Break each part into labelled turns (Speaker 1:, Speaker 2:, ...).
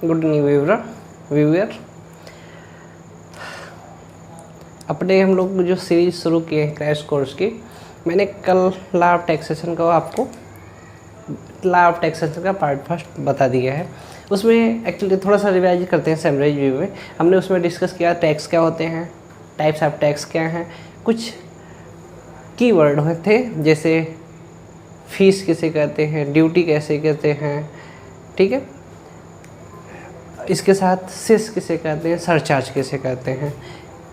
Speaker 1: Good evening viewer. अपने हम लोग जो सीरीज शुरू किए हैं क्रैश कोर्स की, मैंने कल लॉ ऑफ टैक्सेशन का आपको लॉ ऑफ टैक्सेशन का पार्ट फर्स्ट बता दिया है। उसमें एक्चुअली थोड़ा सा रिवाइज करते हैं समराइज व्यू में। हमने उसमें डिस्कस किया टैक्स क्या होते हैं, टाइप्स ऑफ टैक्स क्या हैं, कुछ की वर्ड थे जैसे फीस किसे कहते हैं, ड्यूटी कैसे कहते हैं, ठीक है। इसके साथ सेस किसे कहते हैं, सरचार्ज किसे कहते हैं,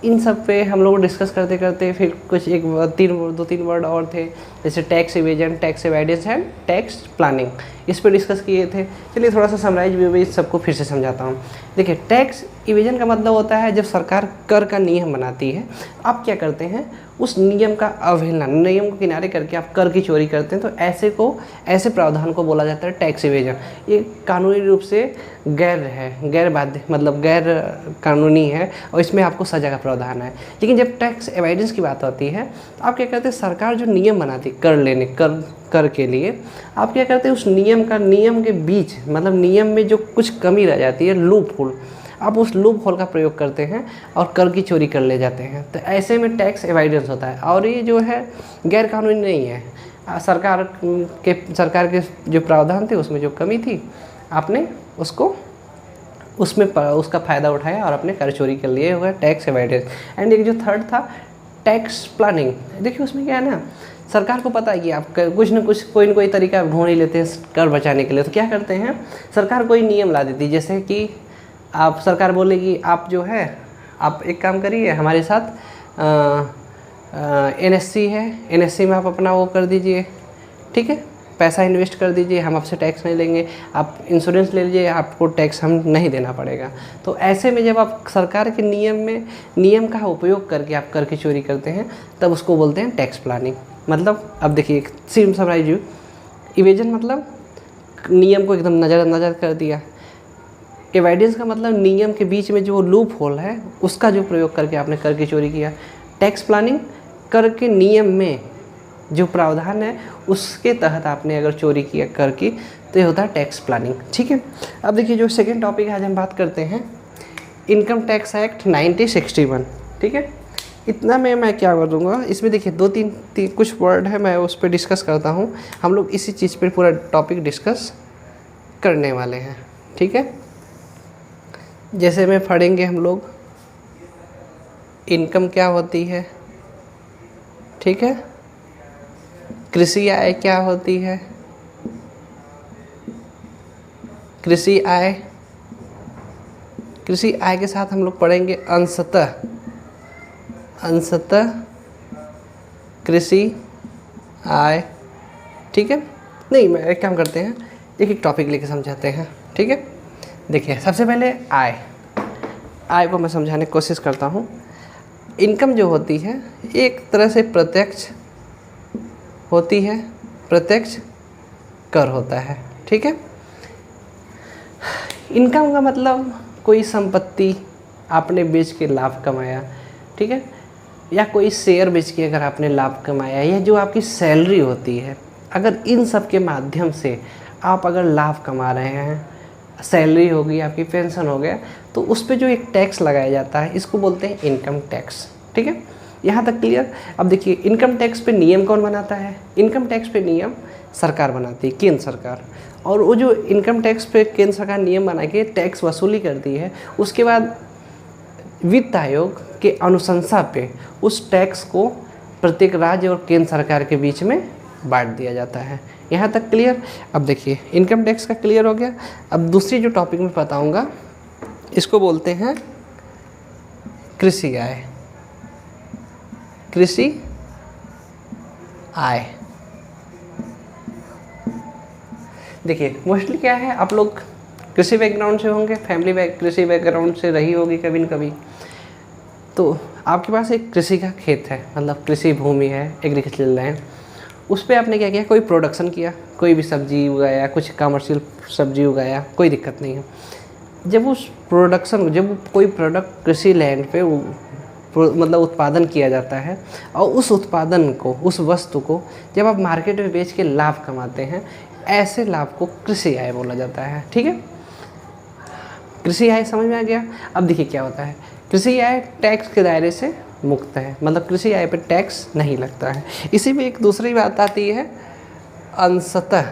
Speaker 1: इन सब पे हम लोग डिस्कस करते करते फिर कुछ दो तीन वर्ड और थे जैसे tax evasion, tax avoidance and tax planning, इस पे डिस्कस किए थे। चलिए थोड़ा सा समराइज व्यू में इस सबको फिर से समझाता हूँ। देखिए, टैक्स इवेजन का मतलब होता है जब सरकार कर का नियम बनाती है, आप क्या करते हैं, उस नियम का अवहेलना, नियम को किनारे करके आप कर की चोरी करते हैं, तो ऐसे प्रावधान को बोला जाता है टैक्स इवेजन। ये कानूनी रूप से गैर बाध्य मतलब गैर कानूनी है और इसमें आपको सजा का प्रावधान है। लेकिन जब टैक्स एवॉइडेंस की बात होती है तो आप क्या करते हैं, सरकार जो नियम बनाती है कर के लिए, आप क्या करते हैं, उस नियम के बीच मतलब नियम में जो कुछ कमी रह जाती है, लूप होल, आप उस लूप होल का प्रयोग करते हैं और कर की चोरी कर ले जाते हैं। तो ऐसे में टैक्स एवॉइडेंस होता है और ये जो है गैर कानूनी नहीं है। सरकार के जो प्रावधान थे उसमें जो कमी थी, आपने उसका फ़ायदा उठाया और अपने कर चोरी कर लिए हुआ टैक्स एवॉइडेंस। एंड एक जो थर्ड था टैक्स प्लानिंग। देखिए उसमें क्या है ना, सरकार को पता है कि आप कुछ न कुछ कोई न कोई तरीका ढूंढ ही लेते हैं कर बचाने के लिए। तो क्या करते हैं, सरकार कोई नियम ला देती है, जैसे कि सरकार बोलेगी आप जो है आप एक काम करिए, हमारे साथ NSC है, NSC में आप अपना वो कर दीजिए, ठीक है, पैसा इन्वेस्ट कर दीजिए, हम आपसे टैक्स नहीं लेंगे, आप इंश्योरेंस ले लीजिए, आपको टैक्स हम नहीं देना पड़ेगा। तो ऐसे में जब आप सरकार के नियम का उपयोग करके आप कर की चोरी करते हैं, तब उसको बोलते हैं टैक्स प्लानिंग। मतलब अब देखिए सिम समराइज यू, इवेजन मतलब नियम को एकदम नज़र कर दिया, एवॉइडेंस का मतलब नियम के बीच में जो लूप होल है उसका जो प्रयोग करके आपने कर की चोरी किया, टैक्स प्लानिंग कर के नियम में जो प्रावधान है उसके तहत आपने अगर चोरी किया कर की, तो ये होता है टैक्स प्लानिंग, ठीक है। अब देखिए जो सेकेंड टॉपिक आज हम बात करते हैं, इनकम टैक्स एक्ट 1961, ठीक है। इतना में मैं क्या कर दूँगा, इसमें देखिए दो तीन कुछ वर्ड है, मैं उस पर डिस्कस करता हूँ। हम लोग इसी चीज़ पर पूरा टॉपिक डिस्कस करने वाले हैं, ठीक है। जैसे में पढ़ेंगे हम लोग इनकम क्या होती है, ठीक है, कृषि आय क्या होती है, कृषि आय के साथ हम लोग पढ़ेंगे अंशतः कृषि आय, ठीक है। नहीं, मैं एक काम करते हैं, एक टॉपिक लेके समझाते हैं, ठीक है। देखिए सबसे पहले आय को मैं समझाने की कोशिश करता हूँ। इनकम जो होती है एक तरह से प्रत्यक्ष होती है, प्रत्यक्ष कर होता है, ठीक है। इनकम का मतलब कोई संपत्ति आपने बेच के लाभ कमाया, ठीक है, या कोई शेयर बेच के अगर आपने लाभ कमाया, या जो आपकी सैलरी होती है, अगर इन सब के माध्यम से आप अगर लाभ कमा रहे हैं, सैलरी होगी, आपकी पेंशन हो गया, तो उस पे जो एक टैक्स लगाया जाता है इसको बोलते हैं इनकम टैक्स, ठीक है। यहाँ तक क्लियर। अब देखिए इनकम टैक्स पे नियम कौन बनाता है, इनकम टैक्स पे नियम सरकार बनाती है, केंद्र सरकार। और वो जो इनकम टैक्स पे केंद्र सरकार नियम बना के टैक्स वसूली करती है, उसके बाद वित्त आयोग के अनुशंसा पे उस टैक्स को प्रत्येक राज्य और केंद्र सरकार के बीच में बांट दिया जाता है। यहाँ तक क्लियर। अब देखिए इनकम टैक्स का क्लियर हो गया। अब दूसरी जो टॉपिक में बताऊँगा इसको बोलते हैं कृषि आय, कृषि आय। देखिए मोस्टली क्या है, आप लोग कृषि बैकग्राउंड से होंगे, कृषि बैकग्राउंड से रही होगी कभी न कभी, तो आपके पास एक कृषि का खेत है, मतलब कृषि भूमि है, एग्रीकल्चरल लैंड, उस पर आपने क्या किया, कोई प्रोडक्शन किया, कोई भी सब्जी उगाया, कुछ कमर्शियल सब्जी उगाया, कोई दिक्कत नहीं है। जब कोई प्रोडक्ट कृषि लैंड पे मतलब उत्पादन किया जाता है और उस उत्पादन को, उस वस्तु को जब आप मार्केट में बेच के लाभ कमाते हैं, ऐसे लाभ को कृषि आय बोला जाता है, ठीक है। कृषि आय समझ में आ गया। अब देखिए क्या होता है, कृषि आय टैक्स के दायरे से मुक्त है, मतलब कृषि आय पे टैक्स नहीं लगता है। इसी में एक दूसरी बात आती है अंशतः,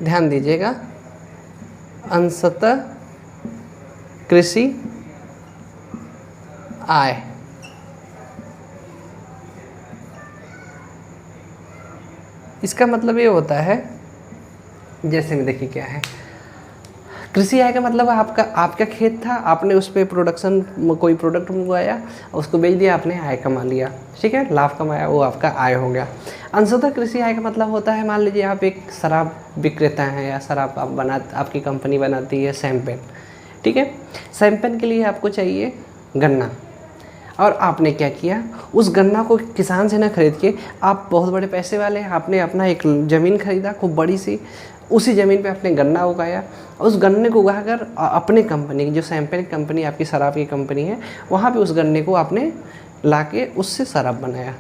Speaker 1: ध्यान दीजिएगा, अंशतः कृषि आय। इसका मतलब ये होता है, जैसे में देखिए क्या है, कृषि आय का मतलब आपका खेत था, आपने उस पर प्रोडक्शन कोई प्रोडक्ट मंगवाया, उसको बेच दिया, आपने आय कमा लिया, ठीक है, लाभ कमाया, वो आपका आय हो गया। अंशतः कृषि आय का मतलब होता है, मान लीजिए आप एक शराब विक्रेता हैं या शराब आपकी कंपनी बनाती है शैम्पेन, ठीक है, शैम्पेन के लिए आपको चाहिए गन्ना, और आपने क्या किया, उस गन्ना को किसान से ना खरीद के, आप बहुत बड़े पैसे वाले हैं, आपने अपना एक ज़मीन खरीदा खूब बड़ी सी, उसी ज़मीन पे आपने गन्ना उगाया, उस गन्ने को उगाकर अपने कंपनी की, जो शैम्पेन कंपनी आपकी शराब की कंपनी है, वहाँ पे उस गन्ने को आपने लाके उससे शराब बनाया।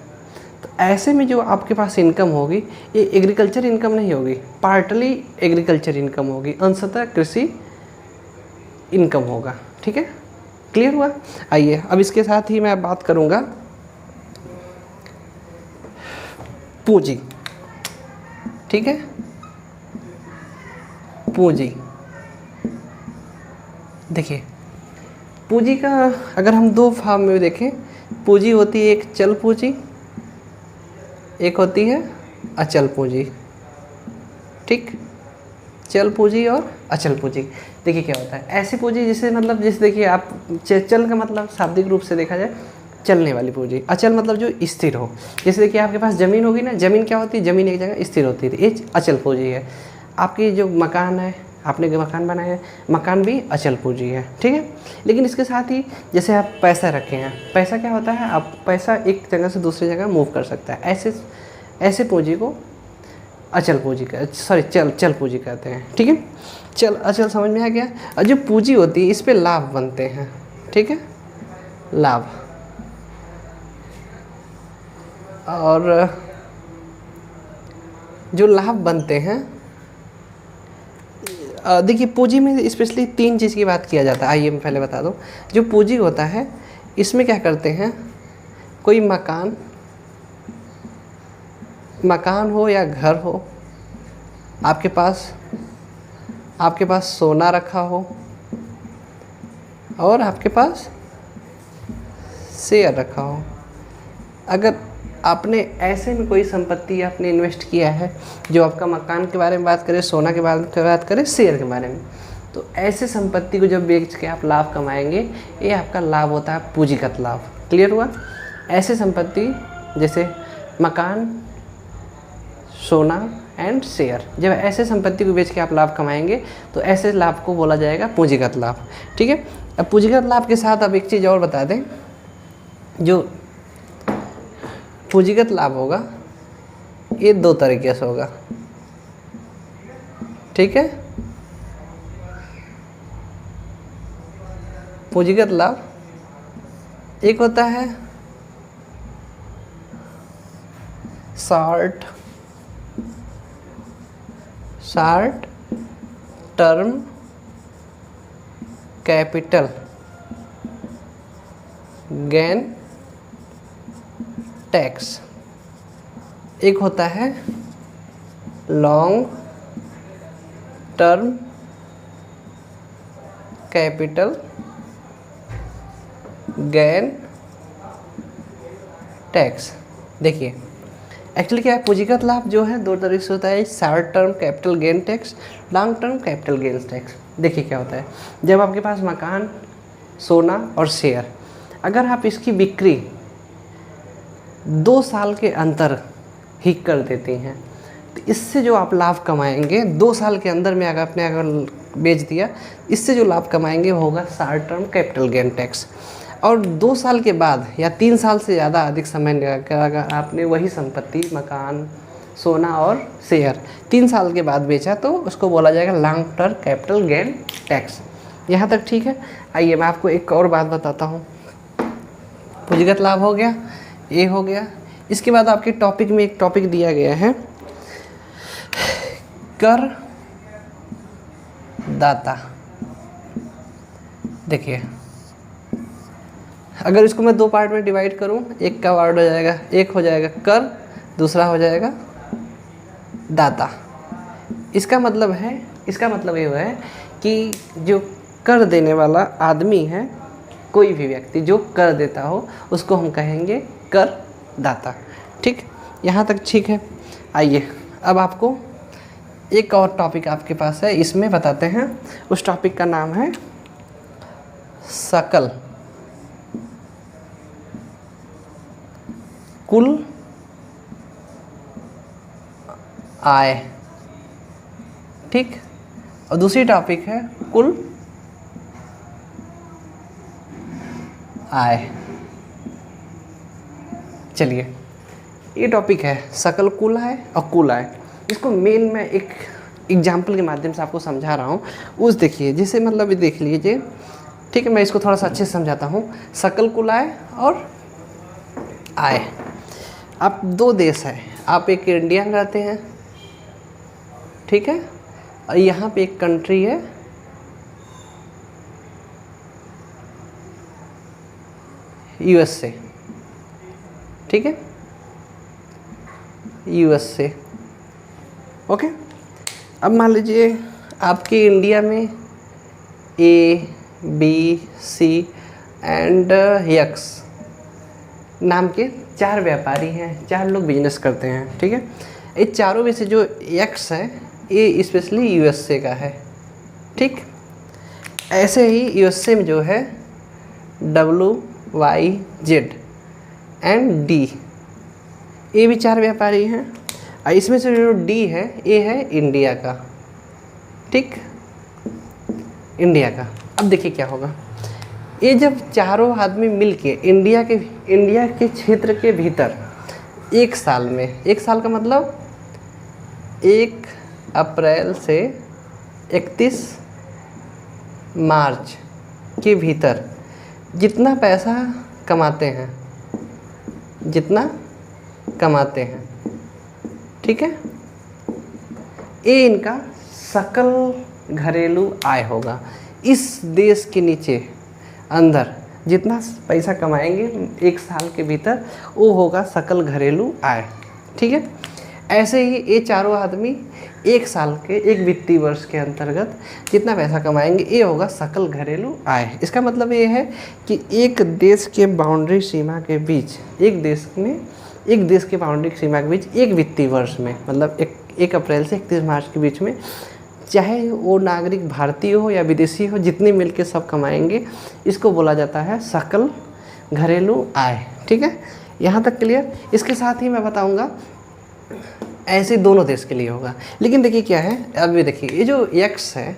Speaker 1: तो ऐसे में जो आपके पास इनकम होगी, ये एग्रीकल्चर इनकम नहीं होगी, पार्टली एग्रीकल्चर इनकम होगी, अंशतः कृषि इनकम होगा। ठीक है, क्लियर हुआ। आइए अब इसके साथ ही मैं बात करूँगा पूंजी। ठीक है, पूंजी, देखिए पूंजी का अगर हम दो फॉर्म में देखें, पूंजी होती है एक चल पूंजी, एक होती है अचल पूंजी। ठीक, चल पूंजी और अचल पूंजी। देखिए क्या होता है, ऐसी पूंजी जिसे मतलब जैसे देखिए आप चल का मतलब शाब्दिक रूप से देखा जाए चलने वाली पूंजी, अचल मतलब जो स्थिर हो। जैसे देखिए आपके पास ज़मीन होगी ना, ज़मीन क्या होती है, ज़मीन एक जगह स्थिर होती थी, ये अचल पूंजी है। आपकी जो मकान है, आपने जो मकान बनाया है, मकान भी अचल पूंजी है। ठीक है, लेकिन इसके साथ ही जैसे आप पैसा रखे हैं, पैसा क्या होता है, आप पैसा एक जगह से दूसरी जगह मूव कर सकता है, ऐसे पूंजी को अचल पूंजी का चल पूंजी कहते हैं। ठीक है, चल अचल समझ में आ गया। और जो पूंजी होती है इस पे लाभ बनते हैं। ठीक है, लाभ, और जो लाभ बनते हैं, देखिए पूंजी में स्पेशली तीन चीज़ की बात किया जाता है। आइए मैं पहले बता दूं, जो पूंजी होता है इसमें क्या करते हैं, कोई मकान हो या घर हो, आपके पास सोना रखा हो, और आपके पास शेयर रखा हो। अगर आपने ऐसे में कोई संपत्ति आपने इन्वेस्ट किया है, जो आपका मकान के बारे में बात करें, सोना के बारे में बात करें, शेयर के बारे में, तो ऐसे संपत्ति को जब बेच के आप लाभ कमाएंगे, ये आपका लाभ होता है पूंजीगत लाभ। क्लियर हुआ। ऐसे संपत्ति जैसे मकान, सोना एंड शेयर, जब ऐसे संपत्ति को बेच के आप लाभ कमाएंगे तो ऐसे लाभ को बोला जाएगा पूंजीगत लाभ। ठीक है, अब पूंजीगत लाभ के साथ अब एक चीज़ और बता दें, जो पूंजीगत लाभ होगा ये दो तरीके से होगा। ठीक है, पूंजीगत लाभ एक होता है short term capital gain tax, एक होता है long term capital gain tax. देखिए एक्चुअली क्या है, पूंजीगत लाभ जो है दो तरीके से होता है, short term capital gain tax, long term capital gain tax. देखिए क्या होता है, जब आपके पास मकान, सोना और शेयर, अगर आप इसकी बिक्री 2 साल के अंदर ही कर देते हैं, तो इससे जो आप लाभ कमाएंगे 2 साल के अंदर में, अगर बेच दिया, इससे जो लाभ कमाएंगे वो होगा short term capital gain tax. और 2 साल के बाद या 3 साल से ज़्यादा अधिक समय लगा, अगर आपने वही संपत्ति, मकान, सोना और शेयर 3 साल के बाद बेचा, तो उसको बोला जाएगा long term capital gain tax. यहाँ तक ठीक है। आइए मैं आपको एक और बात बताता हूँ। पूंजीगत लाभ हो गया, ये हो गया। इसके बाद आपके टॉपिक में एक टॉपिक दिया गया है कर दाता। देखिए अगर इसको मैं दो पार्ट में डिवाइड करूं, एक का वर्ड हो जाएगा, एक हो जाएगा कर, दूसरा हो जाएगा दाता। इसका मतलब ये है कि जो कर देने वाला आदमी है, कोई भी व्यक्ति जो कर देता हो उसको हम कहेंगे कर दाता। ठीक, यहाँ तक ठीक है। आइए अब आपको एक और टॉपिक आपके पास है, इसमें बताते हैं। उस टॉपिक का नाम है सकल कुल आय। ठीक, और दूसरी टॉपिक है कुल आय। चलिए, ये टॉपिक है सकल कुल आय और कुल आय। इसको मेन मैं एक एग्जाम्पल के माध्यम से आपको समझा रहा हूँ। उस देखिए, जैसे मतलब ये देख लीजिए। ठीक है, मैं इसको थोड़ा सा अच्छे से समझाता हूँ। सकल कुल आय और आय, आप दो देश है, आप एक इंडिया में रहते हैं, ठीक है, और यहाँ पे एक कंट्री है यूएसए। ठीक है, यूएसए। ओके, अब मान लीजिए आपके इंडिया में A B C and X नाम के 4 व्यापारी हैं, 4 लोग बिजनेस करते हैं। ठीक है, इस चारों में से जो एक्स है ये स्पेशली यूएसए का है। ठीक, ऐसे ही यूएसए में जो है WYZ एंड डी, ये भी 4 व्यापारी हैं। और इसमें से जो डी है ये है इंडिया का। ठीक, इंडिया का। अब देखिए क्या होगा, ये जब चारों आदमी मिलके इंडिया के क्षेत्र के भीतर एक साल में, एक साल का मतलब 1 अप्रैल से 31 मार्च के भीतर जितना पैसा कमाते हैं, ठीक है, ये इनका सकल घरेलू आय होगा। इस देश के नीचे अंदर जितना पैसा कमाएंगे एक साल के भीतर, वो होगा सकल घरेलू आय। ठीक है, ऐसे ही ये चारों आदमी एक साल के, एक वित्तीय वर्ष के अंतर्गत जितना पैसा कमाएंगे ये होगा सकल घरेलू आय। इसका मतलब ये है कि एक देश के बाउंड्री सीमा के बीच, एक देश के बाउंड्री सीमा के बीच एक वित्तीय वर्ष में, मतलब 1 अप्रैल से 31 मार्च के बीच में, चाहे वो नागरिक भारतीय हो या विदेशी हो, जितने मिलके सब कमाएंगे, इसको बोला जाता है सकल घरेलू आय। ठीक है, यहाँ तक क्लियर। इसके साथ ही मैं बताऊँगा ऐसे दोनों देश के लिए होगा। लेकिन देखिए क्या है, अभी देखिए ये जो एक्स है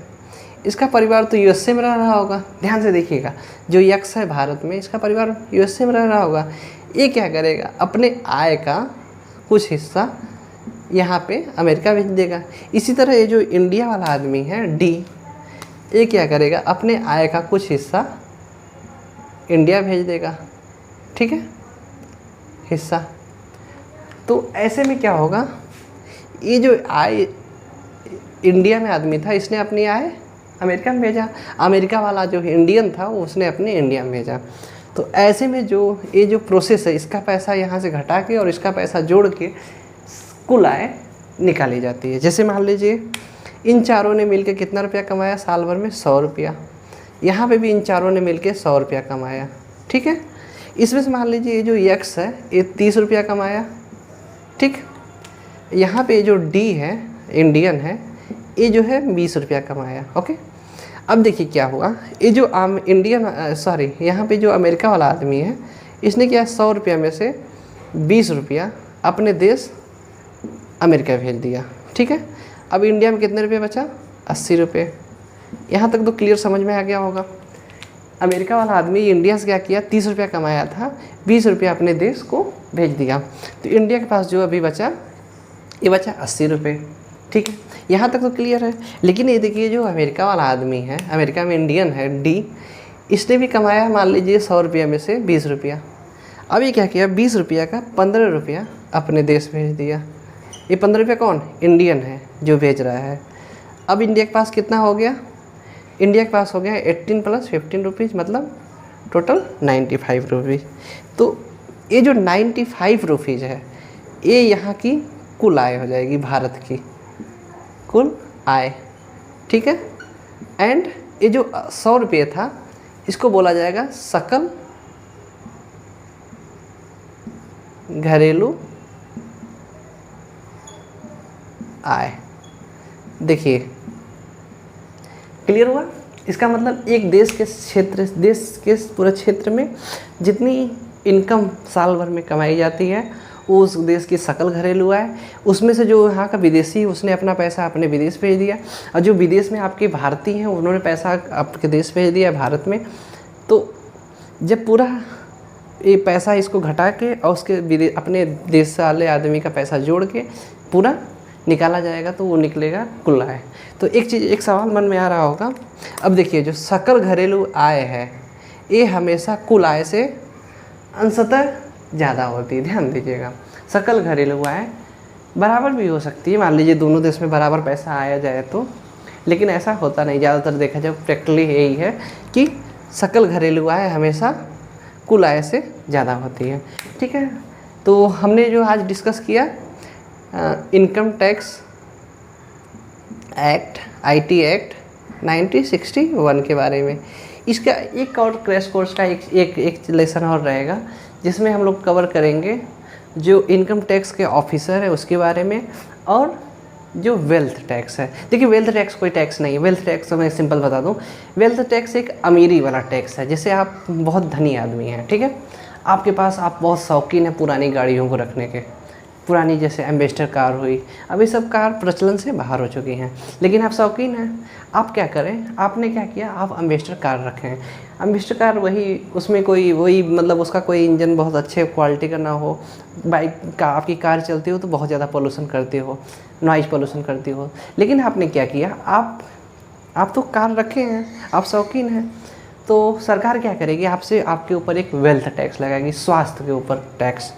Speaker 1: इसका परिवार तो यूएसए में रह रहा होगा। ध्यान से देखिएगा, जो एक्स है भारत में, इसका परिवार यूएसए में रह रहा होगा। ये क्या करेगा, अपने आय का कुछ हिस्सा यहाँ पे अमेरिका भेज देगा। इसी तरह ये जो इंडिया वाला आदमी है डी, ये क्या करेगा, अपने आय का कुछ हिस्सा इंडिया भेज देगा। ठीक है, हिस्सा। तो ऐसे में क्या होगा, ये जो आय इंडिया में आदमी था, इसने अपनी आय अमेरिका में भेजा। अमेरिका वाला जो इंडियन था वो उसने अपने इंडिया में भेजा। तो ऐसे में जो ये जो प्रोसेस है, इसका पैसा यहाँ से घटा के और इसका पैसा जोड़ के कुल आय निकाली जाती है। जैसे मान लीजिए इन चारों ने मिलके कितना रुपया कमाया साल भर में, 100 रुपया। यहाँ पे भी इन चारों ने मिलके 100 रुपया कमाया। ठीक है, इसमें से मान लीजिए ये जो एक्स है ये 30 रुपया कमाया। ठीक, यहाँ पे जो डी है इंडियन है, ये जो है 20 रुपया कमाया। ओके, अब देखिए क्या हुआ, ये जो यहाँ पे जो अमेरिका वाला आदमी है, इसने क्या 100 रुपया में से 20 रुपया अपने देश अमेरिका भेज दिया। ठीक है, अब इंडिया में कितने रुपये बचा, 80 रुपये। यहाँ तक तो क्लियर समझ में आ गया होगा। अमेरिका वाला आदमी इंडिया से क्या किया, 30 रुपया कमाया था, 20 रुपया अपने देश को भेज दिया। तो इंडिया के पास जो अभी बचा, ये बचा 80 रुपये। ठीक है, यहाँ तक तो क्लियर है। लेकिन ये देखिए जो अमेरिका वाला आदमी है, अमेरिका में इंडियन है डी, इसने भी कमाया मान लीजिए 100 रुपया में से 20 रुपया। अब ये क्या किया, 20 रुपया का 15 रुपया अपने देश भेज दिया। ये 15 रुपया कौन, इंडियन है जो भेज रहा है। अब इंडिया के पास कितना हो गया, इंडिया के पास हो गया 18 + 15 रुपीज़, मतलब टोटल 95 रुपीज़। तो ये जो 95 रुपीज़ है, ये यहाँ की कुल आय हो जाएगी, भारत की कुल आय, ठीक है। एंड ये जो 100 रुपये था, इसको बोला जाएगा सकल घरेलू आय। देखिए क्लियर हुआ? इसका मतलब एक देश के पूरे क्षेत्र में जितनी इनकम साल भर में कमाई जाती है, वो उस देश की सकल घरेलू आय, उसमें से जो यहाँ का विदेशी उसने अपना पैसा अपने विदेश भेज दिया, और जो विदेश में आपके भारतीय हैं उन्होंने पैसा आपके देश भेज दिया भारत में। तो जब पूरा ये पैसा इसको घटा के और उसके अपने देश वाले आदमी का पैसा जोड़ के पूरा निकाला जाएगा, तो वो निकलेगा कुल आय। तो एक सवाल मन में आ रहा होगा, अब देखिए जो सकल घरेलू आय है, ये हमेशा कुल आय से अंशतः ज़्यादा होती है। ध्यान दीजिएगा, सकल घरेलू आय बराबर भी हो सकती है, मान लीजिए दोनों देश में बराबर पैसा आया जाए तो, लेकिन ऐसा होता नहीं। ज़्यादातर देखा जाए प्रैक्टिकली यही है कि सकल घरेलू आय हमेशा कुल आय से ज़्यादा होती है, ठीक है। तो हमने जो आज डिस्कस किया income tax act, IT act 1961 के बारे में। इसका एक और क्रैश कोर्स का एक लेसन और रहेगा, जिसमें हम लोग कवर करेंगे जो इनकम टैक्स के ऑफिसर है उसके बारे में, और जो वेल्थ टैक्स है। देखिए वेल्थ टैक्स कोई टैक्स नहीं है। वेल्थ टैक्स तो मैं सिंपल बता दूं, वेल्थ टैक्स एक अमीरी वाला टैक्स है। जैसे आप बहुत धनी आदमी हैं, ठीक है, आपके पास आप बहुत शौकीन हैं पुरानी गाड़ियों को रखने के, पुरानी जैसे एम्बेसडर कार हुई, अब ये सब कार प्रचलन से बाहर हो चुकी हैं, लेकिन आप शौकीन हैं, आप क्या करें, आपने क्या किया, आप एम्बेसडर कार रखें। एम्बेसडर कार वही, उसमें कोई वही मतलब उसका कोई इंजन बहुत अच्छे क्वालिटी का ना हो, बाइक का आपकी कार चलती हो तो बहुत ज़्यादा पोल्यूशन करती हो, नॉइज़ पोल्यूशन करती हो, लेकिन आपने क्या किया, आप तो कार रखे हैं, आप शौकीन हैं, तो सरकार क्या करेगी, आपसे आपके ऊपर एक वेल्थ टैक्स लगाएगी, स्वास्थ्य के ऊपर टैक्स।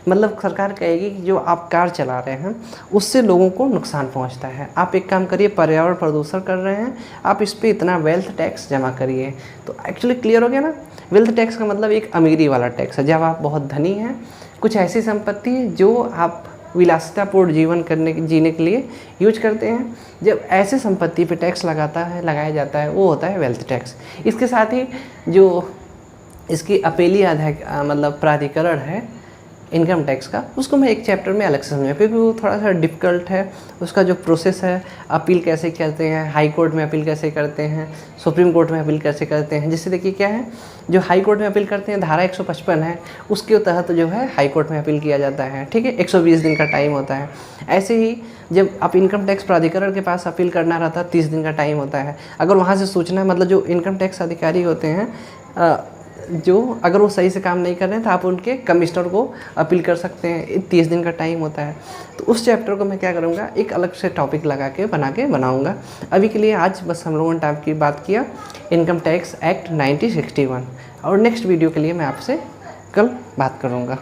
Speaker 1: मतलब सरकार कहेगी कि जो आप कार चला रहे हैं उससे लोगों को नुकसान पहुंचता है, आप एक काम करिए, पर्यावरण प्रदूषण कर रहे हैं, आप इस पे इतना वेल्थ टैक्स जमा करिए। तो एक्चुअली क्लियर हो गया ना, वेल्थ टैक्स का मतलब एक अमीरी वाला टैक्स है। जब आप बहुत धनी हैं, कुछ ऐसी संपत्ति है जो आप विलासितापूर्ण जीवन जीने के लिए यूज करते हैं, जब ऐसे संपत्ति पे टैक्स लगाया जाता है, वो होता है वेल्थ टैक्स। इसके साथ ही जो इसकी अपीलीय मतलब प्राधिकरण है इनकम टैक्स का, उसको मैं एक चैप्टर में अलग से समझाऊँ, क्योंकि वो थोड़ा सा डिफ़िकल्ट है। उसका जो प्रोसेस है, अपील कैसे करते हैं, हाई कोर्ट में अपील कैसे करते हैं, सुप्रीम कोर्ट में अपील कैसे करते हैं। जैसे देखिए क्या है, जो हाई कोर्ट में अपील करते हैं, धारा 155 है, उसके तहत जो है हाई कोर्ट में अपील किया जाता है, ठीक है, 120 दिन का टाइम होता है। ऐसे ही जब आप इनकम टैक्स प्राधिकरण के पास अपील करना रहता है, 30 दिन का टाइम होता है। अगर वहाँ से सूचना, मतलब जो इनकम टैक्स अधिकारी होते हैं जो अगर वो सही से काम नहीं कर रहे हैं, तो आप उनके कमिश्नर को अपील कर सकते हैं, 30 दिन का टाइम होता है। तो उस चैप्टर को मैं क्या करूँगा, एक अलग से टॉपिक लगा के बनाऊँगा। अभी के लिए आज बस हम लोगों ने टाइप की बात किया इनकम टैक्स एक्ट 1961, और नेक्स्ट वीडियो के लिए मैं आपसे कल बात करूँगा।